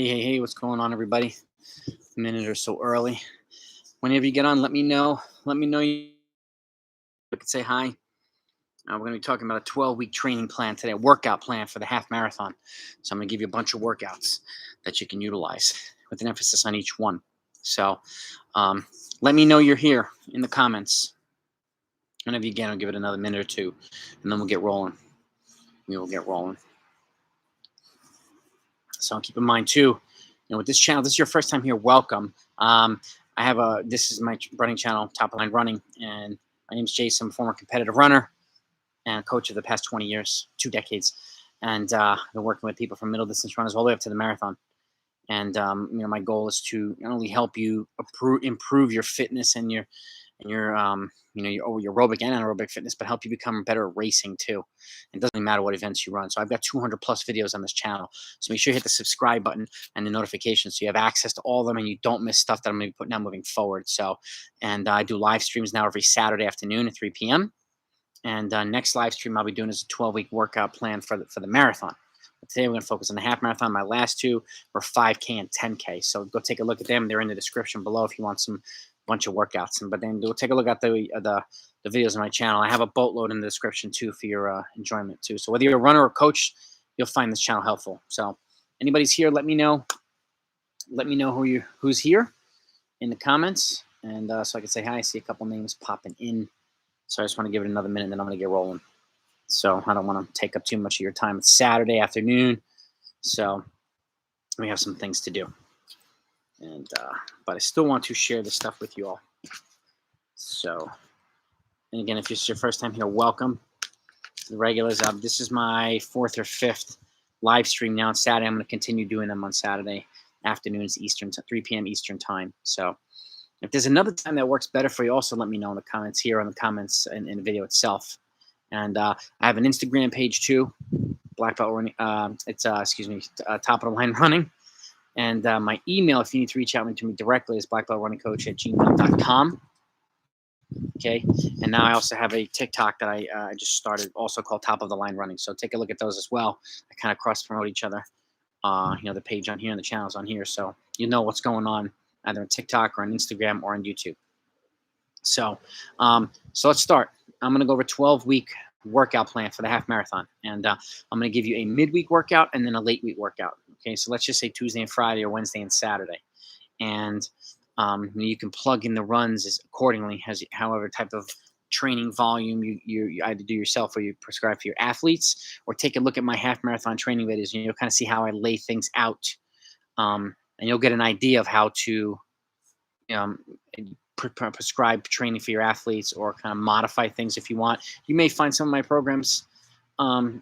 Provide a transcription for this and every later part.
Hey, what's going on, everybody? A minute or so early. Whenever you get on, let me know. Let me know you can say hi. We're going to be talking about a 12-week training plan today, a workout plan for the half marathon. So I'm going to give you a bunch of workouts that you can utilize with an emphasis on each one. So let me know you're here in the comments. Whenever you get, I'll give it another minute or two, and then we'll get rolling. So keep in mind too, with this channel, this is your first time here, welcome. This is my running channel, Top of Line Running, and my name is Jason. I'm a former competitive runner and coach of the past 20 years, 2 decades, and I've been working with people from middle distance runners all the way up to the marathon. And my goal is to not only help you improve your fitness and your aerobic and anaerobic fitness, but help you become better at racing too. It doesn't matter what events you run. So I've got 200 plus videos on this channel. So make sure you hit the subscribe button and the notifications so you have access to all of them and you don't miss stuff that I'm going to be putting out moving forward. So, and I do live streams now every Saturday afternoon at 3 p.m. And next live stream I'll be doing is a 12-week workout plan for the marathon. But today we're going to focus on the half marathon. My last 2 were 5K and 10K. So go take a look at them. They're in the description below if you want some bunch of workouts. But then go take a look at the videos on my channel. I have a boatload in the description too for your enjoyment too. So whether you're a runner or coach, you'll find this channel helpful. So anybody's here, let me know. Let me know who's here in the comments, and so I can say hi. I see a couple names popping in. So I just want to give it another minute, and then I'm going to get rolling. So I don't want to take up too much of your time. It's Saturday afternoon, so we have some things to do. And but I still want to share this stuff with you all. So, and again, if this is your first time here, welcome to the regulars. This is my 4th or 5th live stream now on Saturday. I'm going to continue doing them on Saturday afternoons, 3 p.m. Eastern time. So if there's another time that works better for you, also let me know in the comments here, on the comments in the video itself. And I have an Instagram page too, Black Belt Running. It's Top of the Line Running. And my email, if you need to reach out to me directly, is blackbeltrunningcoach@gmail.com. Okay. And now I also have a TikTok that I just started, also called Top of the Line Running. So take a look at those as well. I kind of cross promote each other. The page on here and the channels on here, so you know what's going on either on TikTok or on Instagram or on YouTube. So, so let's start. I'm going to go over a 12-week workout plan for the half marathon, and I'm going to give you a midweek workout and then a late week workout. Okay, so let's just say Tuesday and Friday or Wednesday and Saturday, and you can plug in the runs accordingly, as however type of training volume you either do yourself or you prescribe for your athletes, or take a look at my half marathon training videos, and you'll kind of see how I lay things out, and you'll get an idea of how to prescribe training for your athletes, or kind of modify things if you want. You may find some of my programs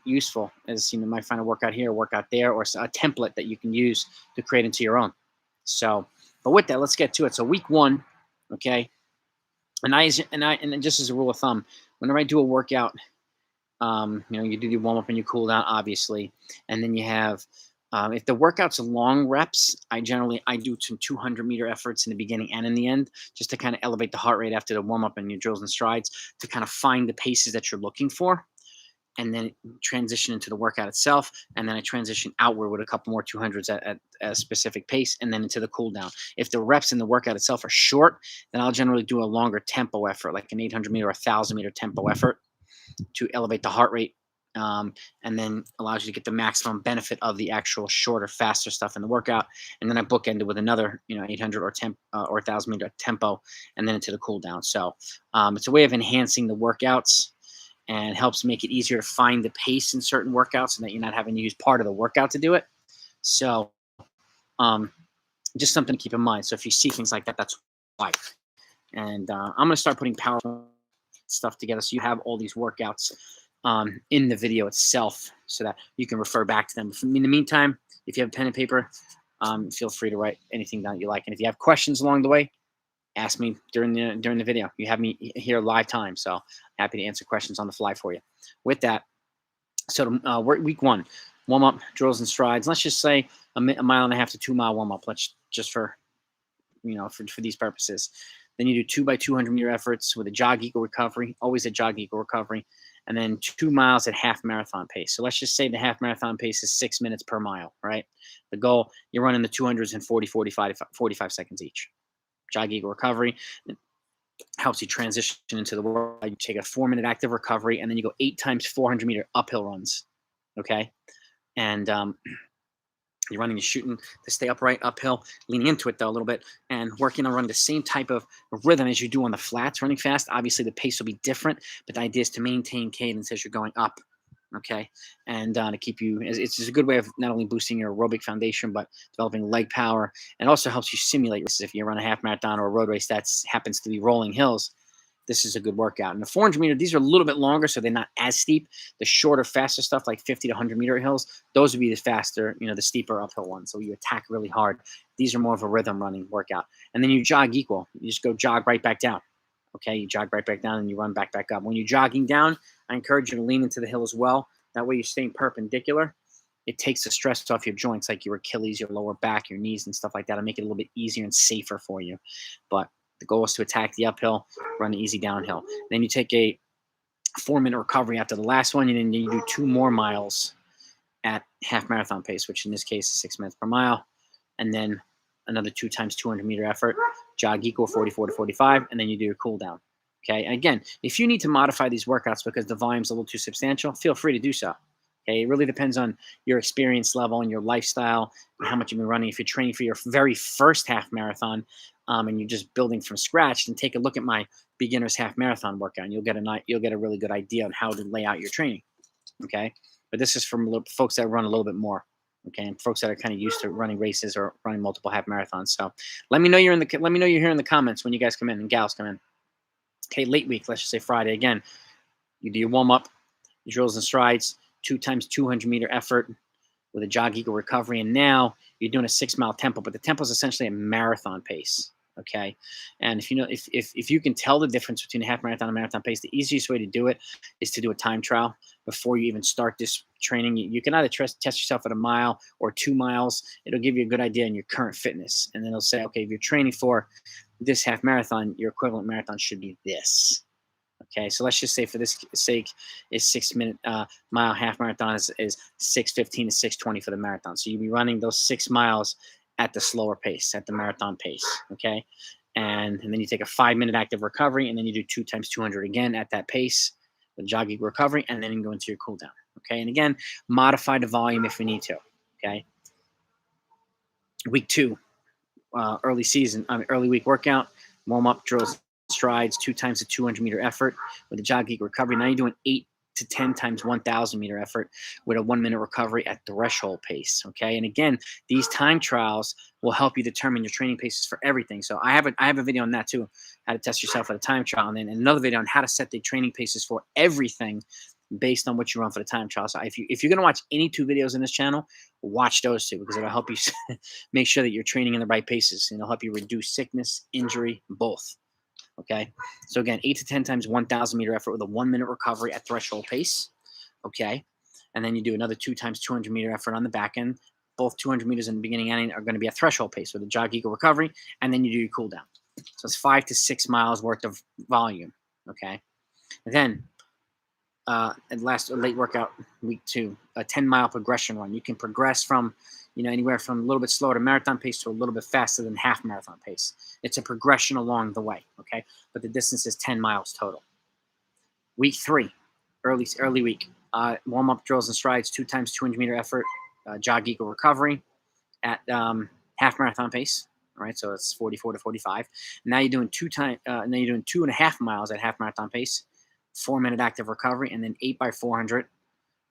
useful, as you might find a workout here, a workout there, or a template that you can use to create into your own. So, but with that, let's get to it. So week 1, okay. And then just as a rule of thumb, whenever I do a workout, you do the warm up and you cool down, obviously, and then you have, if the workout's long reps, I do some 200-meter efforts in the beginning and in the end, just to kind of elevate the heart rate after the warm up and your drills and strides, to kind of find the paces that you're looking for, and then transition into the workout itself, and then I transition outward with a couple more 200s at a specific pace, and then into the cool down. If the reps in the workout itself are short, then I'll generally do a longer tempo effort, like an 800-meter or 1,000-meter tempo effort, to elevate the heart rate, and then allows you to get the maximum benefit of the actual shorter, faster stuff in the workout. And then I bookend it with another, 800 or 1,000-meter tempo, and then into the cool down. So it's a way of enhancing the workouts, and helps make it easier to find the pace in certain workouts, and that you're not having to use part of the workout to do it. So just something to keep in mind. So if you see things like that, that's why. And I'm going to start putting power stuff together, so you have all these workouts in the video itself, so that you can refer back to them. In the meantime, if you have a pen and paper, feel free to write anything down you like. And if you have questions along the way, ask me during the video. You have me here live time, so happy to answer questions on the fly for you. With that, so week 1, warm up, drills and strides. Let's just say a 1.5 mile to 2 mile warm up. Let's just for these purposes. Then you do 2 by 200-meter efforts with a jog equal recovery, always a jog equal recovery, and then 2 miles at half marathon pace. So let's just say the half marathon pace is 6 minutes per mile, right? The goal, you're running the 200s in 45 seconds each. Jog equal recovery helps you transition into the world. You take a 4-minute active recovery, and then you go 8 times 400-meter uphill runs, okay? And you're running, you're shooting to stay upright, uphill, leaning into it though a little bit, and working on running the same type of rhythm as you do on the flats. Running fast, obviously the pace will be different, but the idea is to maintain cadence as you're going up, okay? And to keep you, it's just a good way of not only boosting your aerobic foundation, but developing leg power, and also helps you simulate races. If you run a half marathon or a road race that happens to be rolling hills, this is a good workout. And the 400-meter, these are a little bit longer, so they're not as steep. The shorter, faster stuff, like 50 to 100-meter hills, those would be the faster, the steeper uphill ones. So you attack really hard. These are more of a rhythm running workout. And then you jog equal. You just go jog right back down. Okay, you jog right back down and you run back up. When you're jogging down, I encourage you to lean into the hill as well. That way you're staying perpendicular. It takes the stress off your joints, like your Achilles, your lower back, your knees, and stuff like that. It'll make it a little bit easier and safer for you. But the goal is to attack the uphill, run the easy downhill. Then you take a 4-minute recovery after the last one, and then you do 2 more miles at half marathon pace, which in this case is 6 minutes per mile, and then another 2 times 200-meter effort, jog equal 44 to 45, and then you do your cool down. Okay, and again, if you need to modify these workouts because the volume's a little too substantial, feel free to do so. Okay, it really depends on your experience level and your lifestyle and how much you've been running. If you're training for your very first half marathon, and you're just building from scratch, then take a look at my beginner's half marathon workout, and you'll get a really good idea on how to lay out your training. Okay, but this is from folks that run a little bit more. Okay, and folks that are kind of used to running races or running multiple half marathons. So let me know you're here in the comments when you guys come in and gals come in. Okay, late week, let's just say Friday again. You do your warm up, drills and strides, 2 times 200-meter effort with a jog equal recovery, and now you're doing a 6-mile tempo, but the tempo is essentially a marathon pace. Okay, and if you can tell the difference between a half marathon and marathon pace, the easiest way to do it is to do a time trial before you even start this training. You can either test yourself at 1 mile or 2 miles. It'll give you a good idea on your current fitness, and then it'll say, okay, if you're training for this half marathon, your equivalent marathon should be this. Okay, so let's just say for this sake, is 6-minute mile half marathon is 6:15 to 6:20 for the marathon. So you'll be running those 6 miles at the slower pace, at the marathon pace. Okay, and then you take a 5-minute active recovery, and then you do 2 times 200 again at that pace with jogging recovery, and then you go into your cool down. Okay, and again, modify the volume if you need to. Okay, week 2, early week workout, warm up drills, strides, 2 times the 200-meter effort with a jog equal recovery. Now you're doing 8 to 10 times 1,000-meter effort with a 1-minute recovery at threshold pace. Okay, and again, these time trials will help you determine your training paces for everything. So I have a video on that too, how to test yourself at a time trial, and then another video on how to set the training paces for everything based on what you run for the time trial. So if you're going to watch any 2 videos in this channel, watch those 2 because it'll help you make sure that you're training in the right paces, and it'll help you reduce sickness, injury, both. Okay, so again, 8 to 10 times 1,000-meter effort with a 1-minute recovery at threshold pace. Okay, and then you do another 2 times 200-meter effort on the back end. Both 200 meters in the beginning and end are going to be at threshold pace with a jog equal recovery, and then you do your cool down. So it's 5 to 6 miles worth of volume. Okay, and then and late workout, week 2, a 10-mile progression run. You can progress from anywhere from a little bit slower to marathon pace to a little bit faster than half marathon pace. It's a progression along the way, okay? But the distance is 10 miles total. Week 3, early week, warm-up drills and strides, 2 times 200-meter effort, jog equal recovery at half marathon pace. All right, so it's 44 to 45. Now you're doing 2.5 miles at half marathon pace, 4-minute active recovery, and then 8 by 400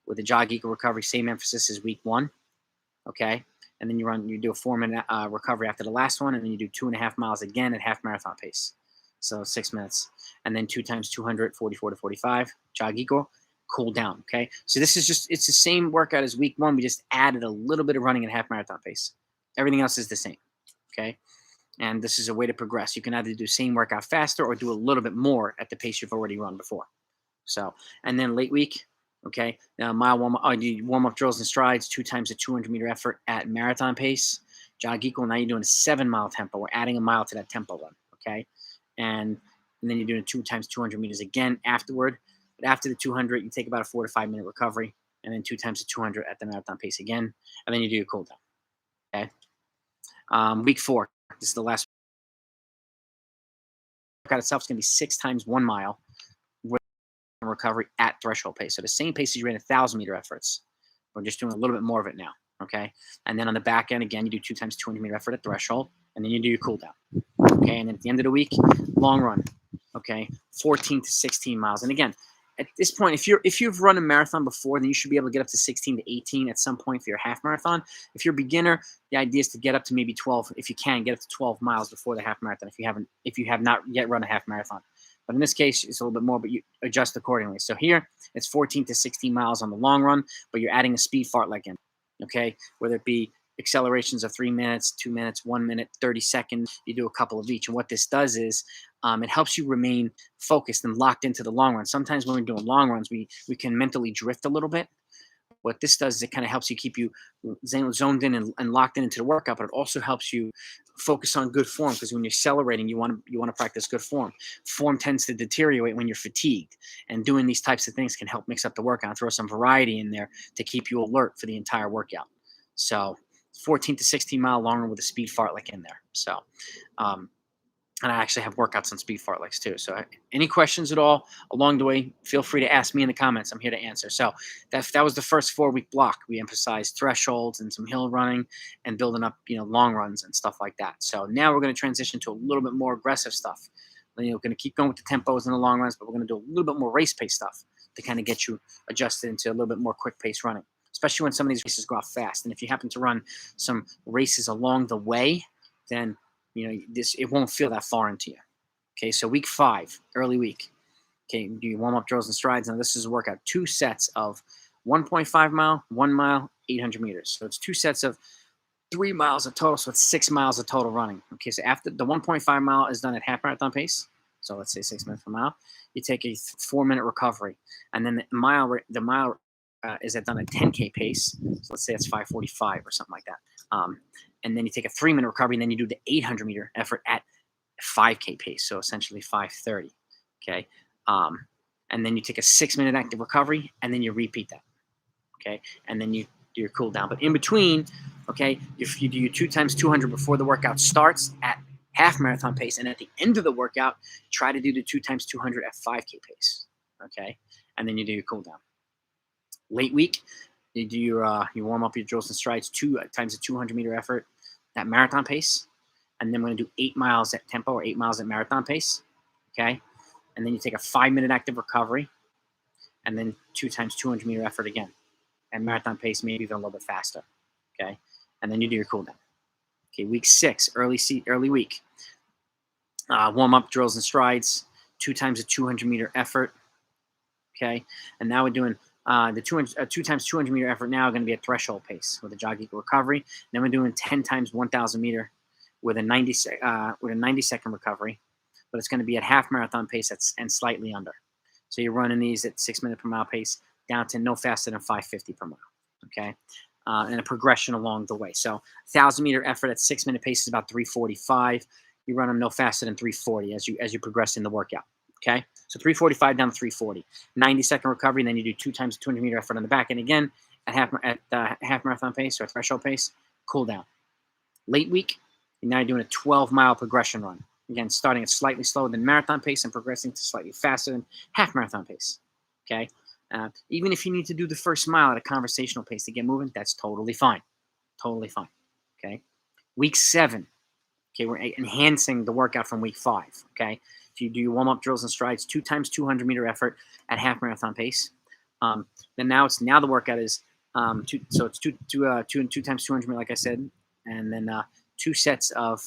with a jog equal recovery. Same emphasis as week 1. Okay, and then you do a 4-minute recovery after the last one, and then you do 2.5 miles again at half marathon pace, so 6 minutes, and then 2 times 200, 44 to 45, jog equal, cool down. Okay, so this is it's the same workout as week 1. We just added a little bit of running at half marathon pace. Everything else is the same. Okay, and this is a way to progress. You can either do the same workout faster or do a little bit more at the pace you've already run before. So, and then late week. Okay, now mile warm-up drills and strides, 2 times the 200-meter effort at marathon pace, jog equal. Now you're doing a 7-mile tempo. We're adding a mile to that tempo run. Okay, and then you're doing 2 times 200 meters again afterward But after the 200, you take about a 4 to 5 minute recovery, and then 2 times the 200 at the marathon pace again, and then you do your cool down. Okay. Week 4. This is the last workout itself. Is going to be 6 times 1 mile recovery at threshold pace. So the same pace as you ran 1,000-meter efforts. We're just doing a little bit more of it now. Okay. And then on the back end, again, you do 2 times 200-meter effort at threshold, and then you do your cool down. Okay. And then at the end of the week, long run. Okay. 14 to 16 miles. And again, at this point, if you've run a marathon before, then you should be able to get up to 16 to 18 at some point for your half marathon. If you're a beginner, the idea is to get up to maybe 12. If you can, get up to 12 miles before the half marathon. If you have not yet run a half marathon. But in this case, it's a little bit more, but you adjust accordingly. So here, it's 14 to 16 miles on the long run, but you're adding a speed fartlek in, okay? Whether it be accelerations of 3 minutes, 2 minutes, 1 minute, 30 seconds, you do a couple of each. And what this does is it helps you remain focused and locked into the long run. Sometimes when we're doing long runs, we can mentally drift a little bit. What this does is it kind of helps you keep you zoned in and locked into the workout, but it also helps you focus on good form, because when you're accelerating, you want to practice good form. Form tends to deteriorate when you're fatigued, and doing these types of things can help mix up the workout and throw some variety in there to keep you alert for the entire workout. So 14 to 16 mile long run with a speed fartlek in there. So and I actually have workouts on speed fartleks too. So any questions at all along the way, feel free to ask me in the comments. I'm here to answer. So that was the first 4-week block. We emphasized thresholds and some hill running and building up, long runs and stuff like that. So now we're going to transition to a little bit more aggressive stuff. We're going to keep going with the tempos and the long runs, but we're going to do a little bit more race pace stuff to kind of get you adjusted into a little bit more quick pace running, especially when some of these races go off fast. And if you happen to run some races along the way, then it won't feel that far into you. Okay, so week 5, early week. Okay, do your warm-up drills and strides. Now this is a workout, 2 sets of 1.5 mile, 1 mile, 800 meters. So it's 2 sets of 3 miles of total, so it's 6 miles of total running. Okay, so after the 1.5 mile is done at half marathon pace, so let's say 6 minutes per mile, you take a 4-minute recovery, and then the mile is done at 10K pace. So let's say it's 5:45 or something like that. And then you take a 3-minute recovery, and then you do the 800-meter effort at 5K pace, so essentially 5:30. Okay, and then you take a 6-minute active recovery, and then you repeat that. Okay, and then you do your cool down. But in between, okay, if you do your 2 times 200 before the workout starts at half marathon pace, and at the end of the workout, try to do the 2 times 200 at 5K pace. Okay, and then you do your cool down. Late week, you do you warm up your drills and strides 2 times a 200-meter effort at marathon pace, and then we're going to do 8 miles at tempo or 8 miles at marathon pace. Okay, and then you take a 5-minute active recovery, and then 2 times 200-meter effort again at marathon pace, maybe even a little bit faster. Okay, and then you do your cool down. Okay, week 6, early week, warm up drills and strides, 2 times a 200-meter effort. Okay, and now we're doing the 2 times 200-meter effort now going to be at threshold pace with a jog equal recovery. Then we're doing 10 times 1,000 meter with a 90-second recovery, but it's going to be at half marathon pace and slightly under. So you're running these at 6 minute per mile pace down to no faster than 5:50 per mile. Okay, and a progression along the way. So 1,000-meter effort at 6 minute pace is about 3:45. You run them no faster than 3:40 as you progress in the workout. Okay, so 3:45 down to 3:40, 90-second recovery, and then you do 2 times 200-meter effort on the back end again at half marathon pace or threshold pace. Cool down. Late week, you're now doing a 12-mile progression run. Again, starting at slightly slower than marathon pace and progressing to slightly faster than half marathon pace. Okay, even if you need to do the first mile at a conversational pace to get moving, that's totally fine. Totally fine. Okay, week 7. Okay, we're enhancing the workout from week 5. Okay, so you do your warm-up drills and strides, 2 times 200-meter effort at half marathon pace. Then now the workout is 2 times 200 meter, like I said, and then 2 sets of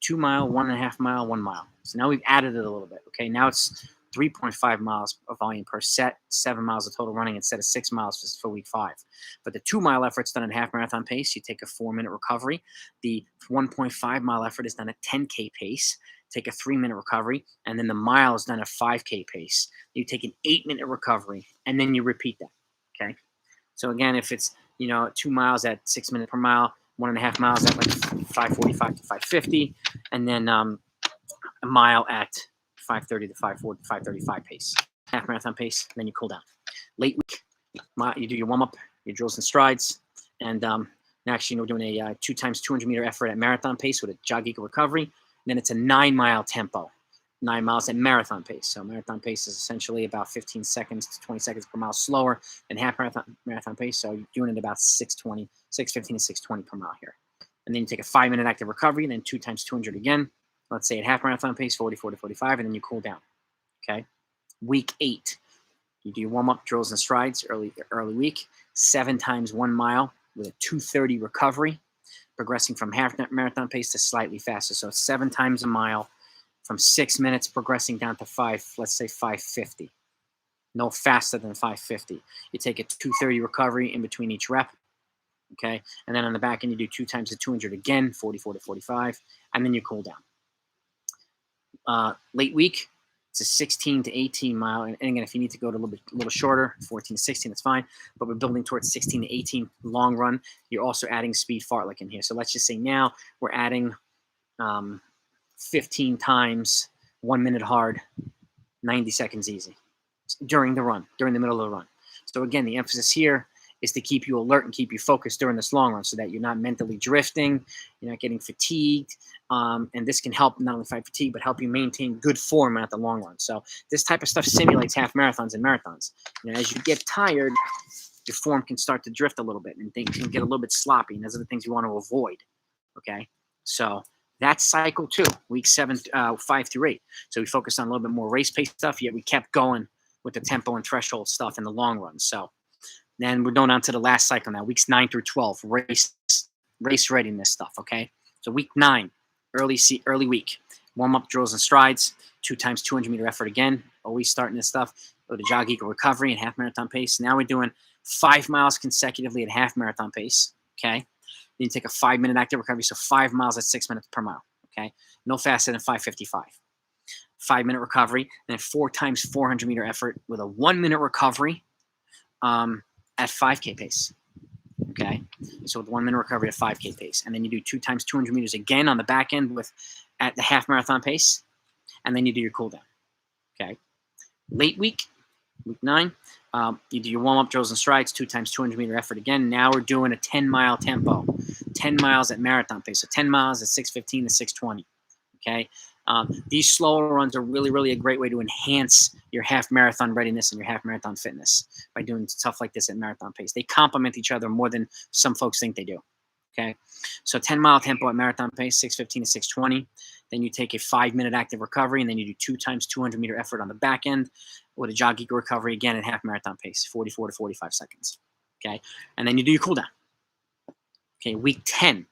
2 mile, 1.5 mile, 1 mile. So now we've added it a little bit. Okay, now it's 3.5 miles of volume per set, 7 miles of total running instead of 6 miles for week 5. But the 2 mile effort's done at half marathon pace. You take a 4-minute recovery. The 1.5 mile effort is done at 10K pace. Take a 3-minute recovery, and then the mile is done at 5K pace. You take an 8-minute recovery, and then you repeat that. Okay. So again, if it's 2 miles at 6 minutes per mile, 1.5 miles at like 5:45 to 5:50, and then a mile at 5:30 to 5:35 pace. half marathon pace, then you cool down. Late week, you do your warm up, your drills and strides, and actually, we're doing a 2 times 200-meter effort at marathon pace with a jog equal recovery. And then it's a 9-mile tempo, 9 miles at marathon pace. So marathon pace is essentially about 15 seconds to 20 seconds per mile slower than half marathon pace. So you're doing it about 6:15 to 6:20 per mile here. And then you take a 5-minute active recovery, and then 2 times 200 again. Let's say at half marathon pace, 44 to 45, and then you cool down. Okay. Week 8, you do your warm up, drills and strides early week, 7 times 1 mile with a 2:30 recovery, progressing from half marathon pace to slightly faster. So 7 times a mile from 6 minutes, progressing down to 550. No faster than 550. You take a 2:30 recovery in between each rep. Okay. And then on the back end, you do 2 times the 200 again, 44 to 45, and then you cool down. Late week, it's a 16 to 18 mile. And again, if you need to go to a little shorter, 14 to 16, that's fine. But we're building towards 16 to 18 long run. You're also adding speed fartlek in here. So let's just say now we're adding 15 times 1 minute hard, 90 seconds easy during the run, during the middle of the run. So again, the emphasis here is to keep you alert and keep you focused during this long run so that you're not mentally drifting, you're not getting fatigued. And this can help not only fight fatigue, but help you maintain good form at the long run. So this type of stuff simulates half marathons and marathons. As you get tired, your form can start to drift a little bit and things can get a little bit sloppy. And those are the things you want to avoid. Okay. So that's cycle 2, week 7, 5 through 8. So we focused on a little bit more race pace stuff, yet we kept going with the tempo and threshold stuff in the long run. So then we're going on to the last cycle now, weeks 9 through 12, race readiness stuff, okay? So week 9, early week, warm-up drills and strides, 2 times 200-meter effort again, always starting this stuff with a jog equal recovery and half marathon pace. Now we're doing 5 miles consecutively at half marathon pace, okay? Then you take a 5-minute active recovery, so 5 miles at 6 minutes per mile, okay? No faster than 5:55. 5-minute recovery, and then 4 times 400-meter effort with a 1-minute recovery, at 5K pace, okay? So with 1 minute recovery at 5K pace. And then you do 2 times 200 meters again on the back end at the half marathon pace. And then you do your cool down, okay? Late week 9, you do your warm-up drills and strides, 2 times 200-meter effort again. Now we're doing a 10-mile tempo, 10 miles at marathon pace. So 10 miles at 6:15 to 6:20, okay? These slower runs are really, really a great way to enhance your half marathon readiness and your half marathon fitness by doing stuff like this at marathon pace. They complement each other more than some folks think they do. Okay, so 10-mile tempo at marathon pace, 6:15 to 6:20. Then you take a 5-minute active recovery, and then you do 2 times 200-meter effort on the back end with a jog equal recovery again at half marathon pace, 44 to 45 seconds. Okay, and then you do your cool down. Okay, week 10.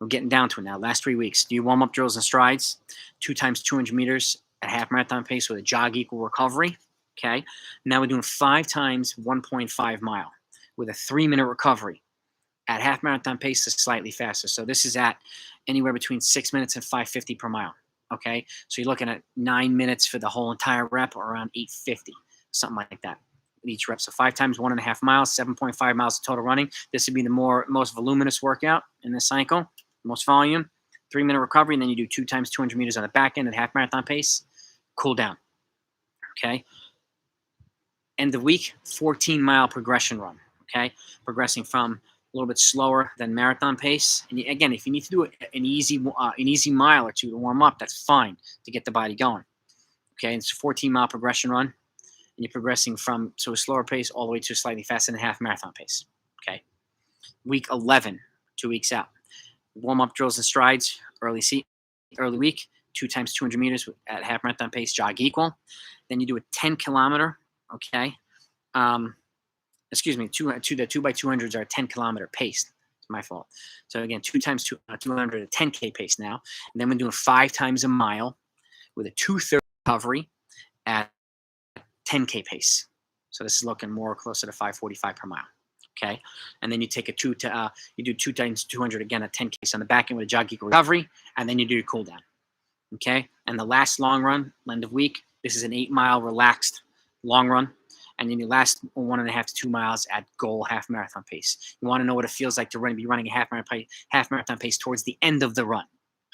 We're getting down to it now. Last 3 weeks. Do your warm-up drills and strides, 2 times 200 meters at half marathon pace with a jog equal recovery. Okay. Now we're doing 5 times 1.5 mile with a 3-minute recovery at half marathon pace to slightly faster. So this is at anywhere between 6 minutes and 5:50 per mile. Okay. So you're looking at 9 minutes for the whole entire rep, or around 8:50, something like that. Each rep. So 5 times 1.5 miles, 7.5 miles of total running. This would be the most voluminous workout in this cycle. Most volume, 3-minute recovery, and then you do 2 times 200 meters on the back end at half marathon pace. Cool down. Okay. End of week, 14-mile progression run. Okay. Progressing from a little bit slower than marathon pace. And again, if you need to do an easy mile or 2 to warm up, that's fine to get the body going. Okay. It's a 14-mile progression run, and you're progressing from a slower pace all the way to a slightly faster than half marathon pace. Okay. Week 11, 2 weeks out. Warm-up drills and strides, early week, 2 times 200 meters at half marathon pace, jog equal. Then you do a 10-kilometer, okay? The 2x200s are a 10-kilometer pace. It's my fault. So again, 2 times 200 at 10K pace now. And then we're doing 5 times a mile with a 2:30 recovery at 10K pace. So this is looking more closer to 5:45 per mile. Okay, and then you take you do 2 times 200 again at 10K on the back end with a jog equal recovery, and then you do your cool down. Okay, and the last long run, end of week, this is an 8-mile relaxed long run, and then your last 1.5 to 2 miles at goal half marathon pace. You want to know what it feels like to be running a half marathon pace towards the end of the run.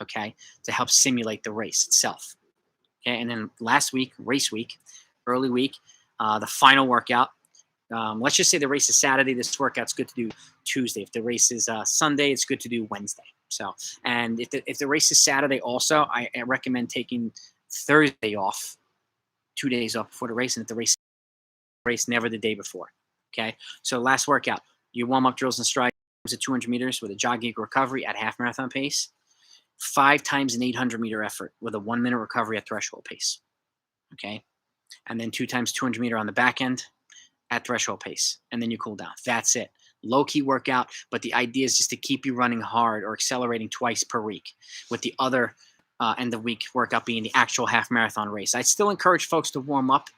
Okay, to help simulate the race itself. Okay, and then last week, race week, early week, The final workout. Let's just say the race is Saturday. This workout's good to do Tuesday. If the race is Sunday, it's good to do Wednesday. So, and if the race is Saturday, also, I recommend taking Thursday off, 2 days off before the race, and if the race never the day before. Okay. So last workout, your warm up drills and strides at 200 meters with a jogging recovery at half marathon pace. 5 times an 800-meter effort with a 1 minute recovery at threshold pace. Okay. And then 2 times 200-meter on the back end at threshold pace, and then you cool down. That's it. Low key workout, but the idea is just to keep you running hard or accelerating twice per week, with the other end of week workout being the actual half marathon race. I'd still encourage folks to warm up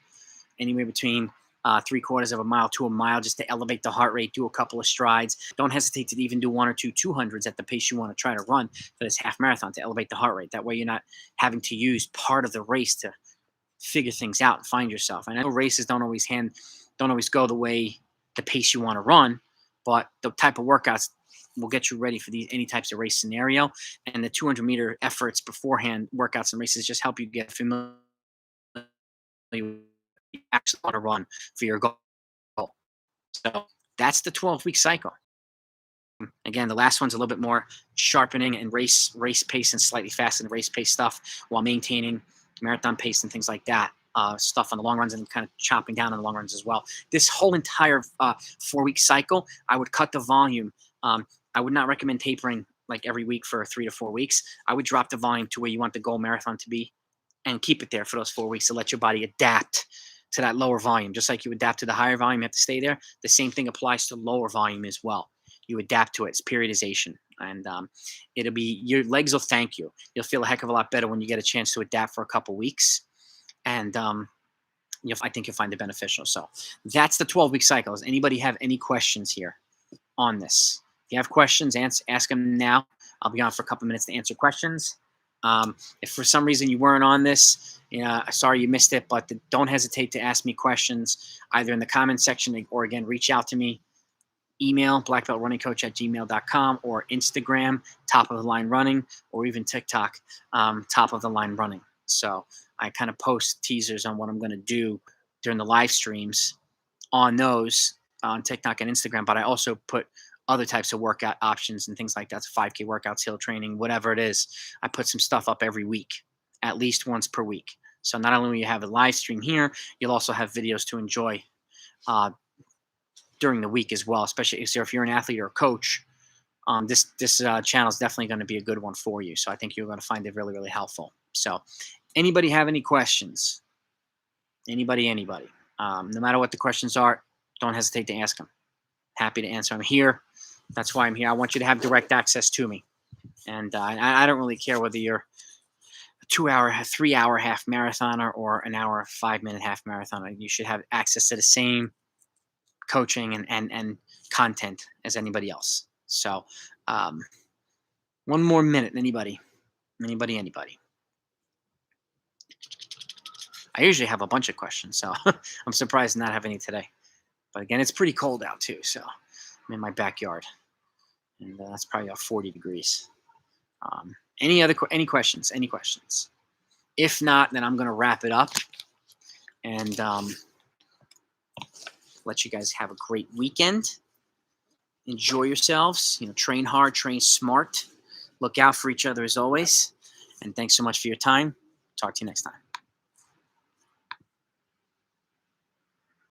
anywhere between 3/4 of a mile to a mile, just to elevate the heart rate, do a couple of strides. Don't hesitate to even do 1 or 2 200s at the pace you want to try to run for this half marathon to elevate the heart rate. That way you're not having to use part of the race to figure things out and find yourself. I know races don't always go the way the pace you want to run, but the type of workouts will get you ready for any types of race scenario. And the 200-meter efforts beforehand, workouts and races, just help you get familiar with what you actually want to run for your goal. So that's the 12-week cycle. Again, the last one's a little bit more sharpening and race pace and slightly faster than race pace stuff while maintaining marathon pace and things like that. Stuff on the long runs and kind of chopping down on the long runs as well. This whole entire 4-week cycle, I would cut the volume. I would not recommend tapering like every week for 3 to 4 weeks. I would drop the volume to where you want the goal marathon to be and keep it there for those 4 weeks to let your body adapt to that lower volume. Just like you adapt to the higher volume, you have to stay there. The same thing applies to lower volume as well. You adapt to it. It's periodization. And it'll be, your legs will thank you. You'll feel a heck of a lot better when you get a chance to adapt for a couple weeks. And I think you'll find it beneficial. So that's the 12-week cycle. Does anybody have any questions here on this? If you have questions, ask them now. I'll be on for a couple minutes to answer questions. If for some reason you weren't on this, sorry you missed it, but don't hesitate to ask me questions either in the comment section or, again, reach out to me. Email blackbeltrunningcoach@gmail.com or Instagram, top of the line running, or even TikTok, top of the line running. So I kind of post teasers on what I'm going to do during the live streams on those on TikTok and Instagram, but I also put other types of workout options and things like that. 5K workouts, hill training, whatever it is. I put some stuff up every week, at least once per week. So not only will you have a live stream here, you'll also have videos to enjoy during the week as well, especially if you're an athlete or a coach. This channel is definitely going to be a good one for you. So I think you're going to find it really, really helpful. So anybody have any questions? Anybody? No matter what the questions are, don't hesitate to ask them. Happy to answer. I'm here. That's why I'm here. I want you to have direct access to me. And I don't really care whether you're a 2-hour, 3-hour half marathoner or an hour, 5-minute half marathoner. You should have access to the same coaching and content as anybody else. So one more minute. Anybody? I usually have a bunch of questions, so I'm surprised to not have any today. But again, it's pretty cold out too, so I'm in my backyard, and that's probably about 40 degrees. Any questions? Any questions? If not, then I'm going to wrap it up and let you guys have a great weekend. Enjoy yourselves. Train hard, train smart. Look out for each other as always. And thanks so much for your time. Talk to you next time.